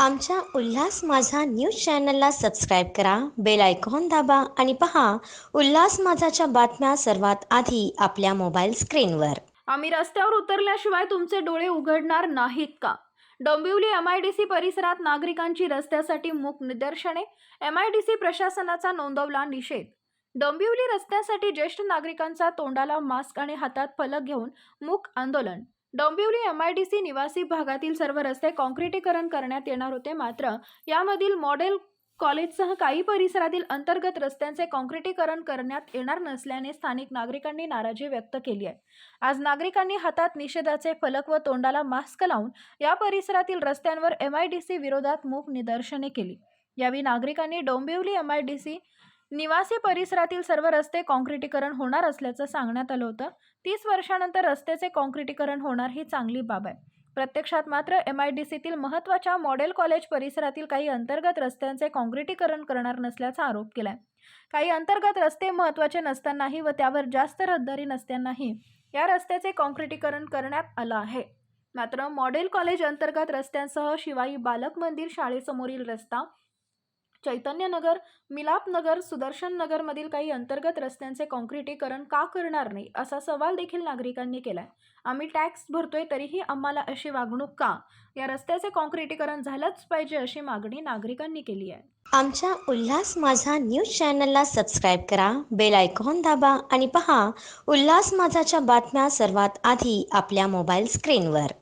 आमच्या उल्हास माझा न्यूज चॅनलला सबस्क्राईब करा, बेल आयकॉन दाबा आणि पहा उल्हास माझाच्या बातम्या सर्वात आधी आपल्या मोबाईल स्क्रीनवर. आम्ही रस्त्यावर उतरल्याशिवाय तुमचे डोळे उघडणार नाहीत का? डोंबिवली एमआयडीसी परिसरात नागरिकांची रस्त्यासाठी मूक निदर्शने. एमआयडीसी प्रशासनाचा नोंदवला निषेध. डोंबिवली रस्त्यासाठी ज्येष्ठ नागरिकांचा तोंडाला मास्क आणि हातात फलक घेऊन मूक आंदोलन. डोंबिवली एमआयडीसी निवासी भागातील सर्व रस्ते काँक्रिटीकरण करण्यात येणार होते, मात्र यामधील मॉडेल कॉलेजसह काही परिसरातील अंतर्गत रस्त्यांचे काँक्रिटीकरण करण्यात येणार नसल्याने स्थानिक नागरिकांनी नाराजी व्यक्त केली आहे. आज नागरिकांनी हातात निषेधाचे फलक व तोंडाला मास्क लावून या परिसरातील रस्त्यांवर एमआयडीसी विरोधात मूक निदर्शने केली. यावेळी नागरिकांनी डोंबिवली एमआयडीसी निवासी परिसरातील सर्व रस्ते काँक्रिटीकरण होणार असल्याचं सांगण्यात आलं होतं. 30 वर्षांनंतर रस्त्याचे काँक्रिटीकरण होणार ही चांगली बाब आहे. प्रत्यक्षात मात्र एमआयडीसीतील महत्त्वाच्या मॉडेल कॉलेज परिसरातील काही अंतर्गत रस्त्यांचे काँक्रिटीकरण करणार नसल्याचा आरोप केलाय. काही अंतर्गत रस्ते महत्त्वाचे नसतानाही व त्यावर जास्त रहदारी नसतानाही या रस्त्याचे काँक्रिटीकरण करण्यात आलं आहे. मात्र मॉडेल कॉलेज अंतर्गत रस्त्यांसह शिवाई बालक मंदिर शाळेसमोरील रस्ता, चैतन्यनगर, मिलापनगर, सुदर्शन नगर मधील काही अंतर्गत रस्त्यांचे काँक्रिटीकरण का करणार नाही असा सवाल देखील नागरिकांनी केलाय. आम्ही टॅक्स भरतोय तरीही आम्हाला अशी वागणूक का? या रस्त्याचे काँक्रिटीकरण झालंच पाहिजे अशी मागणी नागरिकांनी केली आहे. आमच्या उल्हास माझा न्यूज चॅनलला सबस्क्राईब करा, बेल आयकॉन दाबा आणि पहा उल्हास माझाच्या बातम्या सर्वात आधी आपल्या मोबाईल स्क्रीनवर.